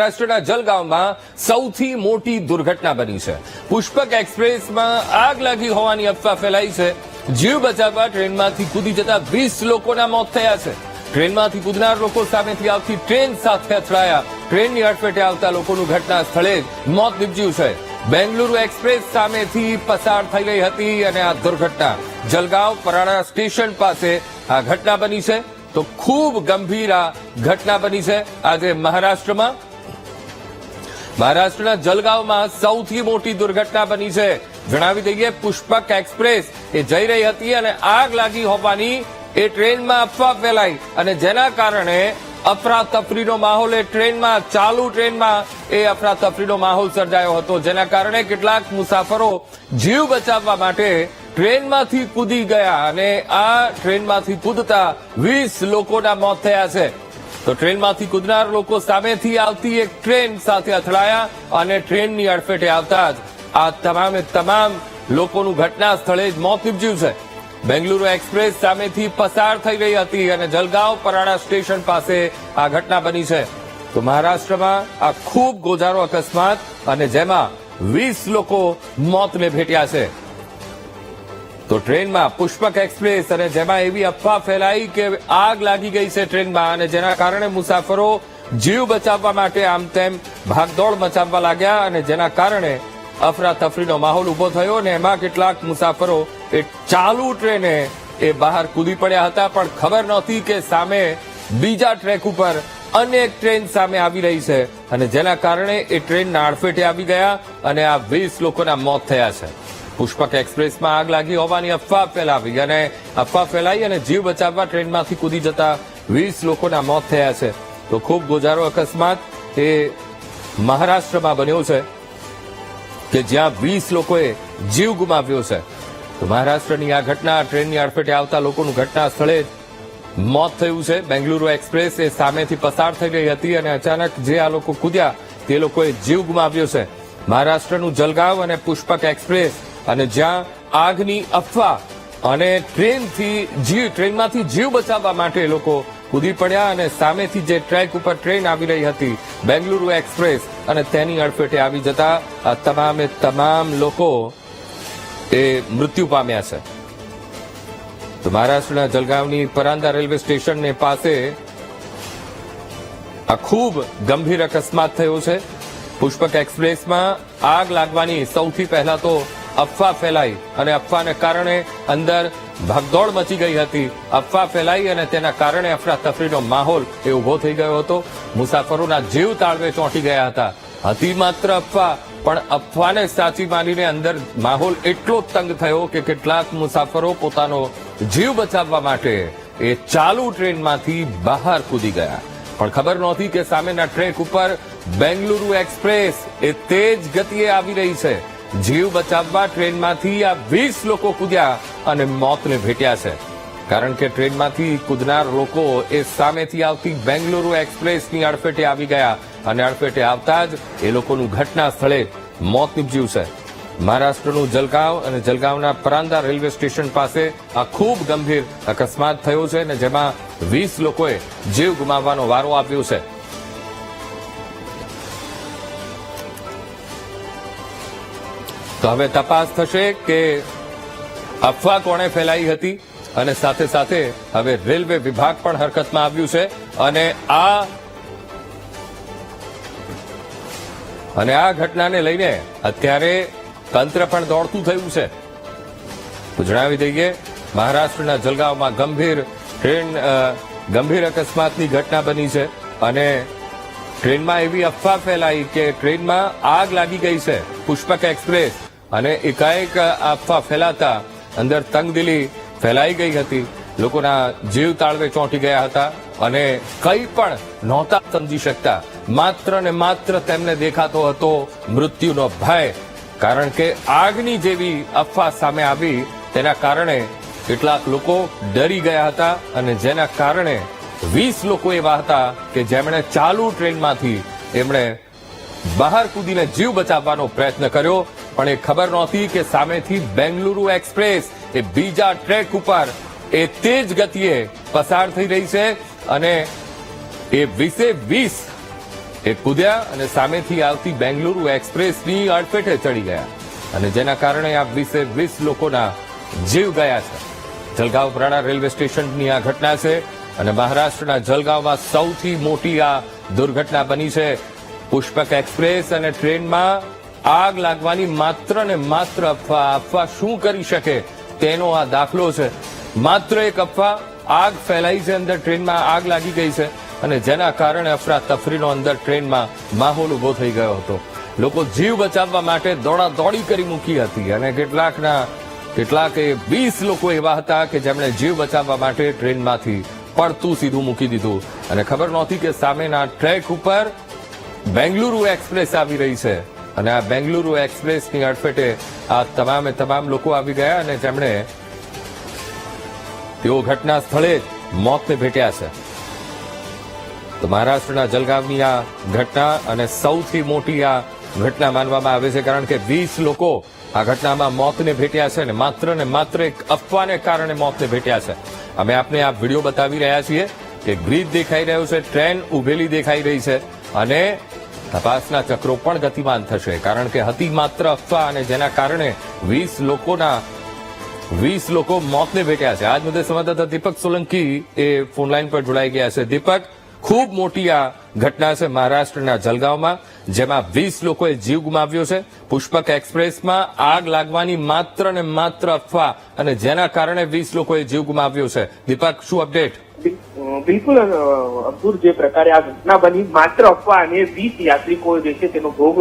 મહારાષ્ટ્રના જલગાંવમાં સૌથી મોટી દુર્ઘટના બની છે. પુષ્પક એક્સપ્રેસમાં આગ લાગી હોવાની અફવા ફેલાઈ છે. જીવ બચાવવા ટ્રેનમાંથી કૂદી જતા 20 લોકોના મોત થયા છે. ટ્રેનમાંથી કૂદનાર લોકો સામેથી આવતી ટ્રેન સાથે અથડાયા. ટ્રેનની અડફેટે આવતા લોકોનું ઘટના સ્થળે જ મોત નીપજ્યું છે. બેંગલુરુ એક્સપ્રેસ સામેથી પસાર થઈ રહી હતી અને આ દુર્ઘટના જલગાંવ પરાણા સ્ટેશન પાસે આ ઘટના બની છે. તો ખૂબ ગંભીર આ ઘટના બની છે. આજે મહારાષ્ટ્રના જલગાંવમાં સૌથી મોટી દુર્ઘટના બની છે. જણાવી દઈએ, પુષ્પક એક્સપ્રેસ એ જઈ રહી હતી અને આગ લાગી હોવાની એ ટ્રેનમાં અફવા ફેલાઈ અને જેના કારણે અફરાતફરીનો માહોલ એ ટ્રેનમાં, ચાલુ ટ્રેનમાં એ અફરાતફરીનો માહોલ સર્જાયો હતો. જેના કારણે કેટલાક મુસાફરો જીવ બચાવવા માટે ટ્રેનમાંથી કૂદી ગયા અને આ ટ્રેનમાંથી કૂદતા 20 લોકોના મોત થયા છે. તો ટ્રેનમાંથી કૂદનાર લોકો સામેથી આવતી એક ટ્રેન સાથે અથડાયા અને ટ્રેનની અડફેટે આવતા જ આ તમામે તમામ લોકોનું ઘટના સ્થળે જ મોત નીપજ્યું છે. બેંગલુરુ એક્સપ્રેસ સામેથી પસાર થઈ રહી હતી અને જલગાંવ પરાણા સ્ટેશન પાસે આ ઘટના બની છે. તો મહારાષ્ટ્રમાં આ ખૂબ ગોઝારો અકસ્માત અને જેમાં 20 લોકો મોતને ભેટ્યા છે. તો ટ્રેનમાં પુષ્પક એક્સપ્રેસ અને જેમાં એવી અફવા ફેલાઈ કે આગ લાગી ગઈ છે ટ્રેનમાં અને જેના કારણે મુસાફરો જીવ બચાવવા માટે આમ તેમ ભાગદોડ મચાવવા લાગ્યા અને જેના કારણે અફરાતફરીનો માહોલ ઉભો થયો અને એમાં કેટલાક મુસાફરો એ ચાલુ ટ્રેને એ બહાર કૂદી પડ્યા હતા. પણ ખબર નહોતી કે સામે બીજા ટ્રેક ઉપર અનેક ટ્રેન સામે આવી રહી છે અને જેના કારણે એ ટ્રેનના અડફેટે આવી ગયા અને આ 20 લોકોના મોત થયા છે. પુષ્પક એક્સપ્રેસમાં આગ લાગી હોવાની અફવા ફેલાઈ અને જીવ બચાવવા ટ્રેનમાંથી કૂદી જતા 20 લોકોના મોત થયા છે. તો ખૂબ ગોઝારો અકસ્માત એ મહારાષ્ટ્રમાં બન્યો છે કે જ્યાં 20 લોકોએ જીવ ગુમાવ્યો છે. તો મહારાષ્ટ્રની આ ઘટના, ટ્રેનની અડફેટે આવતા લોકોનું ઘટના સ્થળે જ મોત થયું છે. બેંગલુરુ એક્સપ્રેસ એ સામેથી પસાર થઈ રહી હતી અને અચાનક જે આ લોકો કૂદ્યા તે લોકોએ જીવ ગુમાવ્યો છે. મહારાષ્ટ્રનું જલગાંવ અને પુષ્પક એક્સપ્રેસ અને જ્યાં આગની અફવા અને ટ્રેનમાંથી જીવ બચાવવા માટે લોકો કૂદી પડ્યા અને સામેથી જે ટ્રેક ઉપર ટ્રેન આવી રહી હતી બેંગલુરુ એક્સપ્રેસ અને તેની અડફેટે આવી જતા આ તમામે તમામ લોકો એ મૃત્યુ પામ્યા છે. તો મહારાષ્ટ્રના જલગાંવની પરાંદા રેલવે સ્ટેશનને પાસે આ ખૂબ ગંભીર અકસ્માત થયો છે. પુષ્પક એક્સપ્રેસમાં આગ લાગવાની સૌથી પહેલા તો અફવા ફેલાઈ અને અફવાને કારણે અંદર ભાગદોડ મચી ગઈ હતી. અફવા ફેલાઈ અને તેના કારણે અફરાતફરીનો માહોલ એ ઉભો થઈ ગયો હતો. મુસાફરોના જીવ તાળવે ચોંટી ગયા હતા. હતી માત્ર અફવા, પણ અફવાને સાચી માનીને અંદર માહોલ એટલો તંગ થયો કે કેટલાક મુસાફરો પોતાનો જીવ બચાવવા માટે એ ચાલુ ટ્રેનમાંથી બહાર કૂદી ગયા. પણ ખબર નહોતી કે સામેના ટ્રેક ઉપર બેંગલુરુ એક્સપ્રેસ એ તેજ ગતિએ આવી રહી છે. જીવ બચાવવા ટ્રેનમાંથી આ 20 લોકો કૂદ્યા અને મોતને ભેટ્યા છે. કારણ કે ટ્રેનમાંથી કૂદનાર લોકો એ સામેથી આવતી બેંગલુરુ એક્સપ્રેસની અડફેટે આવી ગયા અને અડફેટે આવતા જ એ લોકોનું ઘટના સ્થળે મોત નીપજ્યું છે. મહારાષ્ટ્રનું જલગાંવ અને જલગાંવના પરાંદા રેલવે સ્ટેશન પાસે આ ખૂબ ગંભીર અકસ્માત થયો છે અને જેમાં 20 લોકોએ જીવ ગુમાવવાનો વારો આવ્યો છે. તો હવે તપાસ થશે કે અફવા કોણે ફેલાઈ હતી અને સાથે સાથે હવે રેલવે વિભાગ પણ હરકતમાં આવ્યું છે અને આ ઘટનાને લઈને અત્યારે તંત્ર પણ દોડતું થયું છે. તો જણાવી દઈએ, મહારાષ્ટ્રના જલગાંવમાં ગંભીર અકસ્માતની ઘટના બની છે અને ટ્રેનમાં એવી અફવા ફેલાઈ કે ટ્રેનમાં આગ લાગી ગઈ છે પુષ્પક એક્સપ્રેસ અને એકાએક અફવા ફેલાતા અંદર તંગદિલી ફેલાઈ ગઈ હતી. લોકોના જીવ તાળવે ચોંટી ગયા હતા અને કંઈ પણ નહોતા સમજી શકતા. માત્ર ને માત્ર તેમને દેખાતો હતો મૃત્યુનો ભય. કારણ કે આગની જેવી અફવા સામે આવી તેના કારણે કેટલાક લોકો ડરી ગયા હતા અને જેના કારણે 20 લોકો એવા હતા કે જેમણે ચાલુ ટ્રેનમાંથી એમણે બહાર કૂદીને જીવ બચાવવાનો પ્રયત્ન કર્યો. પણ એ ખબર નહોતી કે સામેથી બેંગલુરુ એક્સપ્રેસ એ બીજા ટ્રેક ઉપર એ તેજ ગતિએ પસાર થઈ રહી છે અને એ 20 એ કૂદ્યા અને સામેથી આવતી બેંગલુરુ એક્સપ્રેસની અડફેટે ચડી ગયા અને જેના કારણે આ 20 લોકોના જીવ ગયા છે. જલગાંવ પ્રાણા રેલવે સ્ટેશનની આ ઘટના છે અને મહારાષ્ટ્રના જલગાંવમાં સૌથી મોટી આ દુર્ઘટના બની છે. પુષ્પક એક્સપ્રેસ અને ટ્રેનમાં આગ લાગવાની માત્ર ને માત્ર અફવા શું કરી શકે તેનો આ દાખલો છે. માત્ર એક અફવા, આગ ફેલાઈ છે, અંદર ટ્રેનમાં આગ લાગી ગઈ છે અને જેના કારણે અફરાતફરીનો અંદર ટ્રેનમાં માહોલ ઉભો થઈ ગયો હતો. લોકો જીવ બચાવવા માટે દોડાદોડી કરી મૂકી હતી અને કેટલાકે 20 લોકો એવા હતા કે જેમણે જીવ બચાવવા માટે ટ્રેનમાંથી પડતું સીધું મૂકી દીધું અને ખબર નહોતી કે સામેના ટ્રેક ઉપર બેંગલુરુ એક્સપ્રેસ આવી રહી છે અને આ બેંગલુરુ એક્સપ્રેસની અડફેટે આ તમામ લોકો આવી ગયા અને જેમણે તેઓ ઘટના સ્થળે જ મોતને ભેટ્યા છે. તો મહારાષ્ટ્રના જલગાંવની આ ઘટના અને સૌથી મોટી આ ઘટના માનવામાં આવે છે કારણ કે 20 લોકો આ ઘટનામાં મોતને ભેટ્યા છે અને માત્ર એક અફવાને કારણે મોતને ભેટ્યા છે. અમે આપને આ વિડીયો બતાવી રહ્યા છીએ કે બ્રિજ દેખાઈ રહ્યો છે, ટ્રેન ઉભેલી દેખાઈ રહી છે અને તપાસના ચક્રો પણ ગતિમાન થશે કારણ કે હતી માત્ર અફવા અને જેના કારણે 20 લોકો મોતને ભેટ્યા છે. આજ મુદ્દે સંવાદદાતા દીપક સોલંકી એ ફોનલાઈન પર જોડાઈ ગયા છે. દીપક, ખૂબ મોટી આ ઘટના છે મહારાષ્ટ્રના જલગાંવમાં જેમાં 20 લોકોએ જીવ ગુમાવ્યો છે. પુષ્પક એક્સપ્રેસમાં આગ લાગવાની માત્ર ને માત્ર અફવા અને જેના કારણે 20 લોકોએ જીવ ગુમાવ્યો છે. દીપક, શું અપડેટ? બિલકુલ અબ્દુલ, જે પ્રકારે આ ઘટના બની માત્ર અફવા અને 20 યાત્રિકો જે છે તેનો ભોગ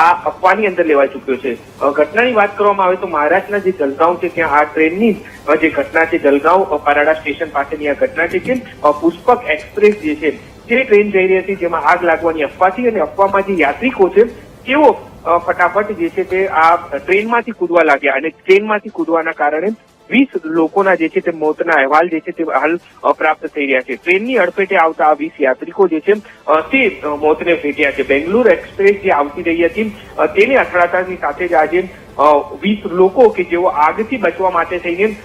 આ અફવાની અંદર લેવાઈ ચુક્યો છે. ઘટનાની વાત કરવામાં આવે તો મહારાષ્ટ્રના જે જલગાંવ છે ત્યાં આ ટ્રેનની જે ઘટના છે, જલગાંવ પારાડા સ્ટેશન પાસેની આ ઘટના છે કે પુષ્પક એક્સપ્રેસ જે છે તે ટ્રેન જઈ રહી હતી જેમાં આગ લાગવાની અફવાથી અને અફવામાં જે યાત્રિકો છે તેઓ ફટાફટ જે છે તે આ ટ્રેનમાંથી કૂદવા લાગ્યા અને ટ્રેનમાંથી કૂદવાના કારણે 20 લોકોના જે છે તે મોતના અહેવાલ જે છે તે હાલ પ્રાપ્ત થઈ રહ્યા છે. ટ્રેનની અડફેટે આવતા આ 20 યાત્રિકો જે છે તે મોતને ભેટ્યા છે. બેંગલુરુ એક્સપ્રેસ જે આવતી રહી હતી તેને અથડાતાની સાથે જ આજે 20 લોકો કે જેઓ આગથી બચવા માટે થઈને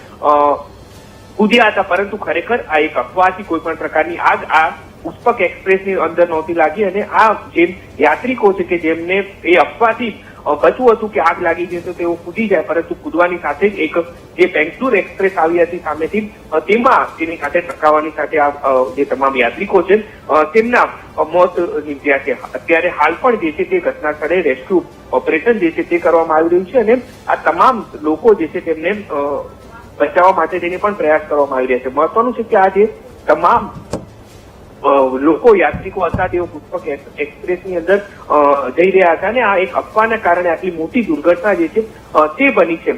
કૂદ્યા હતા પરંતુ ખરેખર આ એક અફવાથી કોઈ પણ પ્રકારની આગ આ પુષ્પક એક્સપ્રેસની અંદર નહોતી લાગી અને આ જે યાત્રિકો છે કે જેમને એ અફવાથી બચવું હતું કે આગ લાગી ગઈ તો તેઓ કૂદી જાય પરંતુ કૂદવાની સાથે જ એક જે બેંગલુરુ એક્સપ્રેસ આવી હતી સામેથી તેની સાથે ટકરાવવાની સાથે આ જે તમામ યાત્રિકો છે તેમના મોત નીપજ્યા છે. અત્યારે હાલ પણ જે છે તે ઘટના સ્થળે રેસ્ક્યુ ઓપરેશન જે છે તે કરવામાં આવી રહ્યું છે અને આ તમામ લોકો જે છે તેમને બચાવવા માટે તેની પણ પ્રયાસ કરવામાં આવી રહ્યા છે. મહત્વનું છે કે આ જે તમામ લોકો યાત્રિકો હતા તેઓ પુષ્પક એક્સપ્રેસની અંદર જઈ રહ્યા હતા અને આ એક અફવાના કારણે આટલી મોટી દુર્ઘટના જે છે તે બની છે.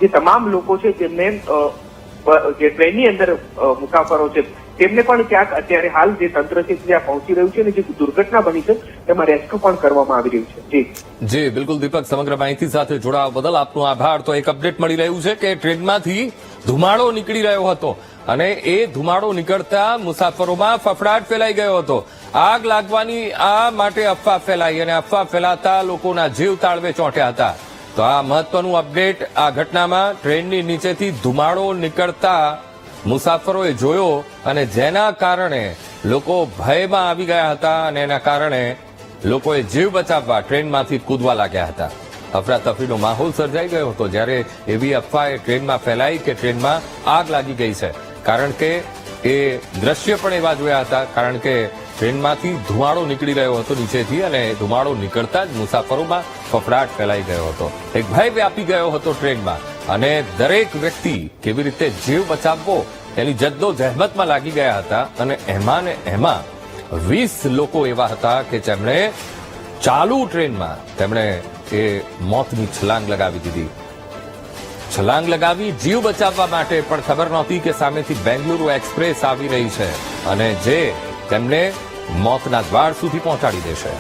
જે તમામ લોકો છે તેમને જે ટ્રેનની અંદર મુસાફરો છે તેમને પણ ક્યાંક અત્યારે હાલ જે તંત્ર છે ત્યાં પહોંચી રહ્યું છે અને જે દુર્ઘટના બની છે તેમાં રેસ્ક્યુ પણ કરવામાં આવી રહ્યું છે. જી બિલકુલ દીપક, સમગ્ર માહિતી સાથે જોડાવા બદલ આપનો આભાર. તો એક અપડેટ મળી રહ્યું છે કે ટ્રેનમાંથી ધુમાડો નીકળી રહ્યો હતો અને એ ધુમાડો નીકળતા મુસાફરોમાં ફફડાટ ફેલાઈ ગયો હતો. આગ લાગવાની આ માટે અફવા ફેલાઈ અને અફવા ફેલાતા લોકોના જીવ તાળવે ચોંટ્યા હતા. તો આ મહત્વનું અપડેટ આ ઘટનામાં ટ્રેનની નીચેથી ધુમાડો નીકળતા મુસાફરોએ જોયો અને જેના કારણે લોકો ભયમાં આવી ગયા હતા અને એના કારણે લોકોએ જીવ બચાવવા ટ્રેનમાંથી કૂદવા લાગ્યા હતા. અફરાતફરીનો માહોલ સર્જાઈ ગયો હતો જ્યારે એવી અફવા એ ટ્રેનમાં ફેલાઈ કે ટ્રેનમાં આગ લાગી ગઈ છે કારણ કે એ દ્રશ્ય પણ એવા જોયા હતા કારણ કે ટ્રેનમાંથી ધુમાડો નીકળી રહ્યો હતો નીચેથી અને ધુમાડો નીકળતા જ મુસાફરોમાં ફફડાટ ફેલાઈ ગયો હતો. એક ભય વ્યાપી ગયો હતો ટ્રેનમાં અને દરેક વ્યક્તિ કેવી રીતે જીવ બચાવવો એની જદ્દોજહેમતમાં લાગી ગયા હતા અને એમાં 20 લોકો એવા હતા કે જેમણે ચાલુ ટ્રેનમાં તેમણે એ મોતની છલાંગ લગાવી દીધી. છલાંગ લગાવી જીવ બચાવવા માટે પણ ખબર નહોતી કે સામેથી બેંગલુરુ એક્સપ્રેસ આવી રહી છે અને જે તેમને મોતના દ્વાર સુધી પહોંચાડી દેશે.